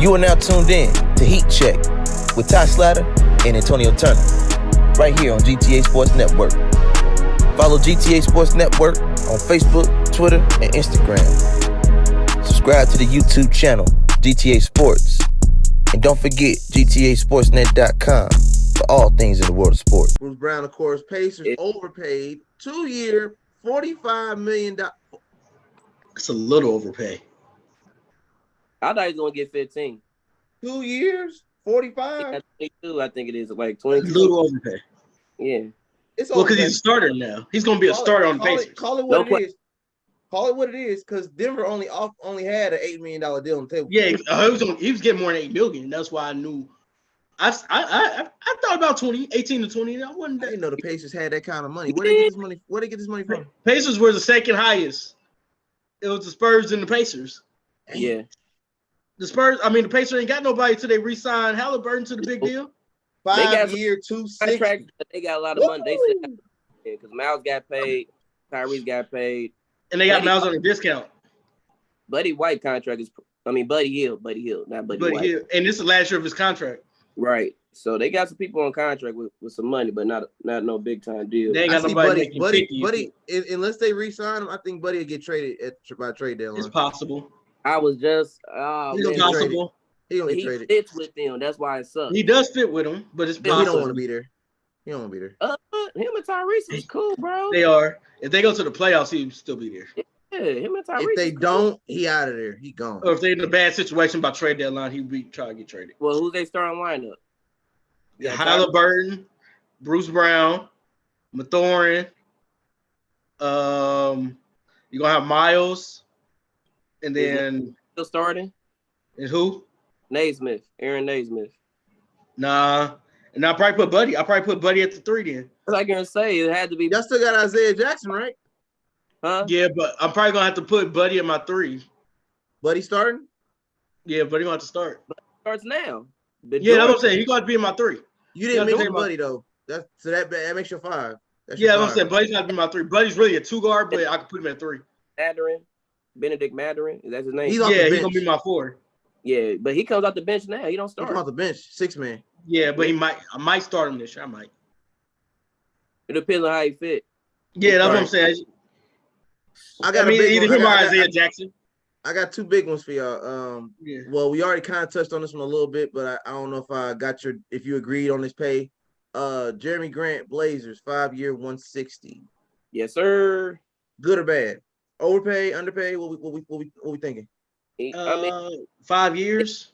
You are now tuned in to Heat Check with Ty Slatter and Antonio Turner, right here on GTA Sports Network. Follow GTA Sports Network on Facebook, Twitter, and Instagram. Subscribe to the YouTube channel, GTA Sports. And don't forget, GTASportsNet.com for all things in the world of sports. Bruce Brown, of course, Pacers overpaid 2-year, $45 million. It's a little overpay. I thought he was going to get 15. 2 years, 45? 22, I think it is, like It's 22. a little overpay. Yeah. It's well, because he's a starter now. He's going to be a starter on the Pacers. Call it what it is. Call it what it is, because Denver only had an $8 million deal on the table. Yeah, he was getting more than $8 million. That's why I knew. I thought about 18 to 20. I didn't know the Pacers had that kind of money. Where they get this money? Where they get this money from? Pacers were the second highest. It was the Spurs and the Pacers. Yeah. The Spurs. I mean, the Pacers ain't got nobody till they re-sign Halliburton to the big deal. 5-year, $260. They got a lot of money. They said because Miles got paid, Tyrese got paid. And they got Miles on a discount. Buddy White contract is, Buddy Hill, not Buddy White. Hill. And this is the last year of his contract. Right. So they got some people on contract with some money, but not no big time deal. They ain't got nobody Buddy, unless they re-sign him, I think Buddy will get traded by trade deadline. It's possible. I was just it's possible. He fits with them. That's why it sucks. He does fit with them, but it's possible. He don't want to be there. He don't want to be there. Him and Tyrese is cool, bro. They are. If they go to the playoffs, he'll still be there. Yeah, him and Tyrese. If they don't, he out of there. He gone. Or if they're in a bad situation by trade deadline, he'll be trying to get traded. Well, who's they starting lineup? Yeah, Halliburton, Bruce Brown, Mathurin. You're gonna have Miles, and then still starting. And who? Naismith, Aaron Naismith. Nah, and I'll probably put Buddy. I'll probably put Buddy at the 3 then. I was gonna say it had to be. Y'all still got Isaiah Jackson, right? Huh? Yeah, but I'm probably gonna have to put Buddy at my 3. Buddy starting? Yeah, Buddy gonna have to start. Starts now. That's what I'm saying. He's gonna be in my 3. You didn't mention Buddy though. That makes your 5. That's what I'm saying. Buddy's got to be my 3. Buddy's really a 2 guard, but I can put him at 3. Benedict Mathurin, is that his name? He's gonna be my 4. Yeah, but he comes off the bench now. He don't start. He comes off the bench, 6-man. Yeah, but I might start him this year. I might. It depends on how he fit. Yeah, that's what I'm saying. Either him or Isaiah Jackson. I got 2 big ones for y'all. Well, we already kind of touched on this one a little bit, but I don't know if I got if you agreed on this pay. Jeremy Grant, Blazers, 5-year, $160. Yes, sir. Good or bad? Overpay, underpay? What we thinking? 5 years.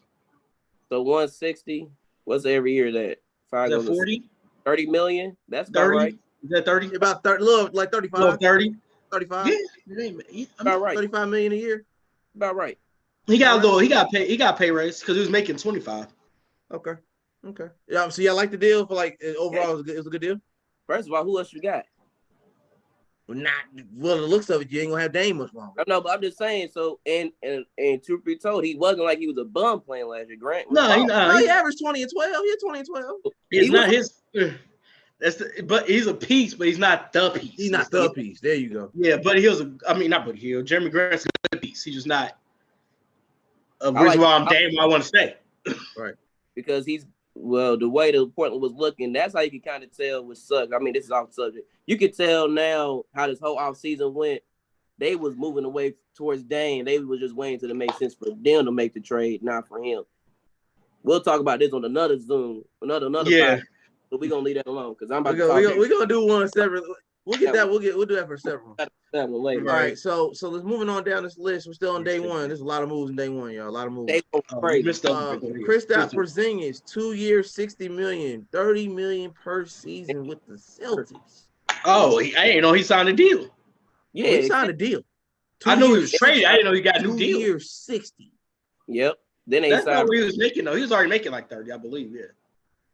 So 160. What's every year that? 5 is that 40? 30 million. That's about 30? right. Is that 30? About 30, little like 35. Little 30. 35. Yeah, about right. 35 million a year. About right. He got pay raise because he was making 25. Okay. Yeah, so y'all like the deal for like overall it was a good deal? First of all, who else you got? Well, the looks of it, you ain't gonna have Dame much longer. No, but I'm just saying. So, and truth be told, he wasn't like he was a bum playing last year. Grant. He averaged 20 and 12. He had 20 and 12. It's not his. But he's a piece, but he's not the piece. He's not the piece. There you go. Yeah, Buddy Hill's not Buddy Hill. Jeremy Grant's a good piece. He's just not a reason why I'm damn I want to stay. Right. Because the way the Portland was looking, that's how you can kind of tell what sucked. I mean, this is off subject. You can tell now how this whole offseason went. They was moving away towards Dame. They was just waiting till it made sense for them to make the trade, not for him. We'll talk about this on another Zoom, another podcast, but we're gonna leave that alone because I'm about we're gonna do one separate. We'll get that. We'll do that for several. Later. All right. So let's moving on down this list. We're still on day 1. There's a lot of moves in day 1, y'all. A lot of moves. Kristaps Porzingis, 2 years, $60 million, $30 million per season with the Celtics. Oh, I didn't know he signed a deal. Yeah, he signed a deal. I knew he was traded. I didn't know he got a new deal. 2 years, 60. Yep. Then that's not what he was making though. He was already making like 30, I believe. Yeah,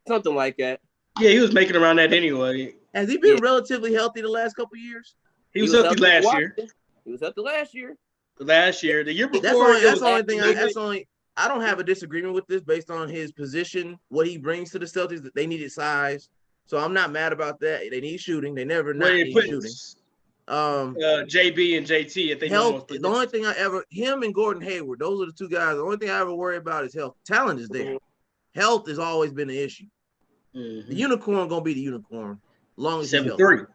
something like that. Yeah, he was making around that anyway. Has he been relatively healthy the last couple of years? He was healthy last year. He was healthy last year. The year before. That's the only thing. I don't have a disagreement with this based on his position, what he brings to the Celtics. That they needed size, so I'm not mad about that. They need shooting. They never need shooting. JB and JT. If they health, the only thing him and Gordon Hayward, those are the two guys. The only thing I ever worry about is health. Talent is there. Health has always been an issue. The unicorn gonna be the unicorn, long as he's healthy.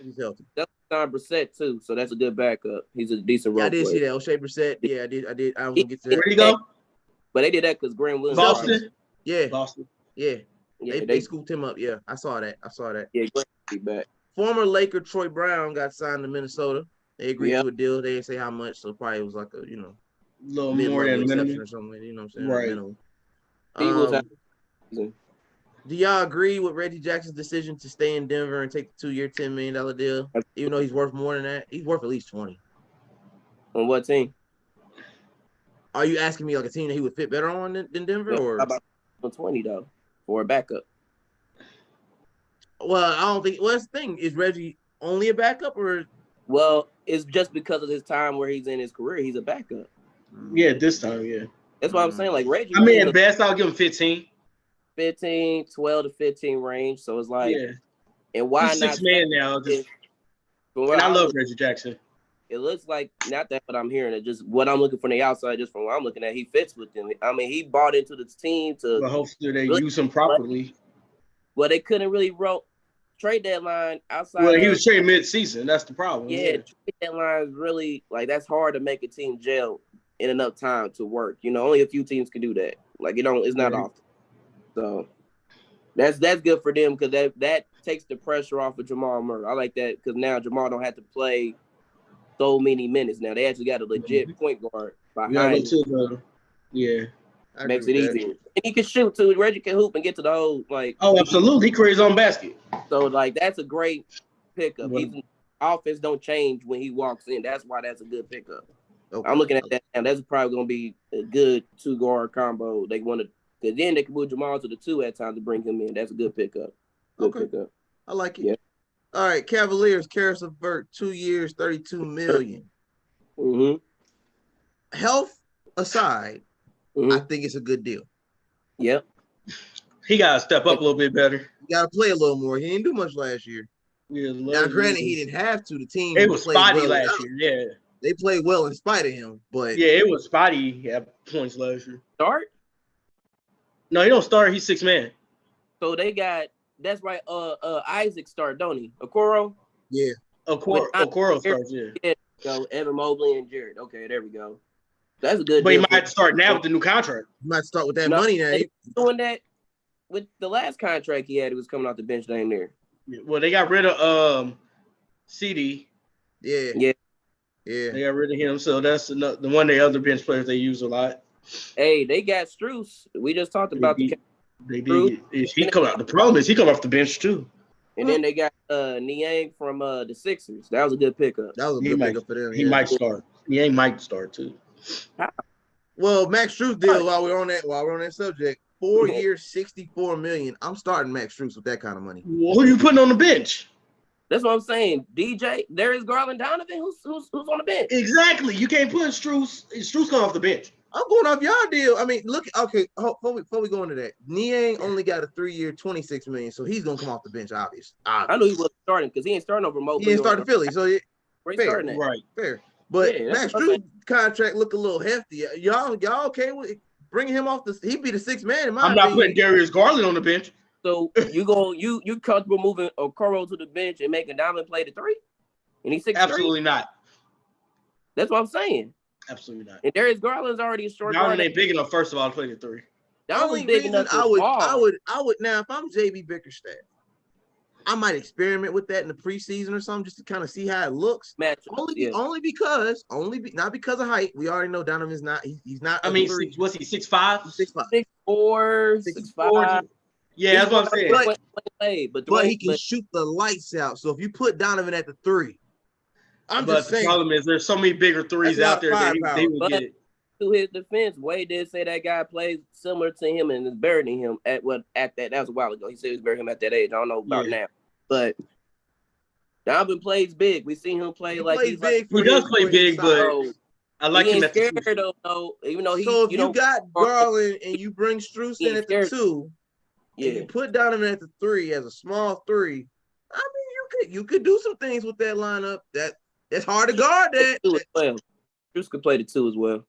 He's healthy. That's Brissett too, so that's a good backup. He's a decent role I did player. see that. O'Shea Brissett. Yeah, I did. I was gonna get to that. Where'd he go? But they did that because Graham Williams. Boston. Yeah. Boston. Yeah. They scooped him up. Yeah, I saw that. Yeah, be back. Former Laker Troy Brown got signed to Minnesota. They agreed to a deal. They didn't say how much, so probably it was like a little more than minimum or something. You know what I'm saying? Right. Do y'all agree with Reggie Jackson's decision to stay in Denver and take the 2-year, $10 million deal? Even though he's worth more than that, he's worth at least 20. On what team? Are you asking me like a team that he would fit better on than Denver, or how about 20 though for a backup? Well, I don't think. Well, that's the thing. Is Reggie only a backup, or? Well, it's just because of his time where he's in his career, he's a backup. Yeah, this time, yeah. That's what I'm saying. Like Reggie. I mean, at best, I'll give him 15. 12 to 15 range. So it's like, and why he's not? 6 man now. And I love Reggie Jackson. It looks like not that what I'm hearing. It just what I'm looking from the outside, just from what I'm looking at. He fits with them. I mean, he bought into the team to. Well, hopefully they use him properly. Well, they couldn't really trade deadline outside. Well, he was traded mid-season. That's the problem. Yeah, trade deadline is really like that's hard to make a team gel in enough time to work. You know, only a few teams can do that. Like it's not often. So that's good for them because that takes the pressure off of Jamal Murray. I like that because now Jamal don't have to play so many minutes. Now they actually got a legit point guard behind him. Makes it easier. And he can shoot too. Reggie can hoop and get to the hole. Like absolutely, he creates his own basket. So like that's a great pickup. Even offense don't change when he walks in. That's why that's a good pickup. Okay. I'm looking at that now. That's probably gonna be a good 2-guard combo. They want to. Because then they can move Jamal to the 2 at times to bring him in. That's a good pickup. Pickup. I like it. Yeah. All right, Cavaliers, Karis LeVert, 2 years, $32 million. Health aside, I think it's a good deal. Yep. He got to step up a little bit better. He got to play a little more. He didn't do much last year. Yeah, now, granted, he didn't have to. The team it was spotty last year. Yeah. They played well in spite of him, but it was spotty at points last year. Start? No, he don't start. He's 6 man. So they got that's right. Isaac start, don't he? Okoro? Yeah. Okoro starts, yeah. So Evan Mobley and Jared. Okay, there we go. That's a good. But he might start now with the new contract. He might start with that money now. Doing that with the last contract he had, he was coming off the bench down there. Yeah, well, they got rid of CD. Yeah. They got rid of him, so that's the one of the other bench players they use a lot. Hey, they got Strus. We just talked about they did. He come out. The problem is he come off the bench too. And then they got Niang from the Sixers. That was a good pickup. That was a good pickup for them. He might start. Niang might start too. Well, Max Strus deal while we're on that subject. 4 years, $64 million. I'm starting Max Strus with that kind of money. Well, who are you putting on the bench? That's what I'm saying. DJ, there is Garland Donovan. Who's on the bench? Exactly. You can't put Strus. Strus come off the bench. I'm going off y'all deal. I mean, look. Okay, before we go into that, Niang only got a 3-year, $26 million, so he's gonna come off the bench. Obvious. I knew he wasn't starting because he ain't starting over Mobley. He ain't starting Philly, so fair, right? Fair. But Max Strus contract look a little hefty. Y'all okay with bringing him off? He'd be the 6th man in my opinion. I'm not putting Darius Garland on the bench. So you comfortable moving Okoro to the bench and making Diamond play the 3? And he's 6'3"? Absolutely not. That's what I'm saying. Absolutely not. And Darius Garland's already a short. Garland ain't big enough. First of all, to play the 3. The only big enough. I would now if I'm JB Bickerstaff, I might experiment with that in the preseason or something just to kind of see how it looks. Not because of height. We already know Donovan's not. He's not. I mean, was he 6'5"? 6'5", 6'4", 6'5". Yeah, that's what I'm saying. But he can shoot the lights out. So if you put Donovan at the 3, the problem is there's so many bigger 3s out there that they would get it. To his defense, Wade did say that guy plays similar to him and is burying him at that. That was a while ago. He said he was burying him at that age. I don't know about now, but Donovan plays big. We seen him play he does play big, but I like him at the 2. Though, even though if you got Garland and you bring Strus in at the 2, and you put Donovan at the 3 as a small 3. I mean, you you could do some things with that lineup. That's hard to guard that. Juice could play the 2 as well.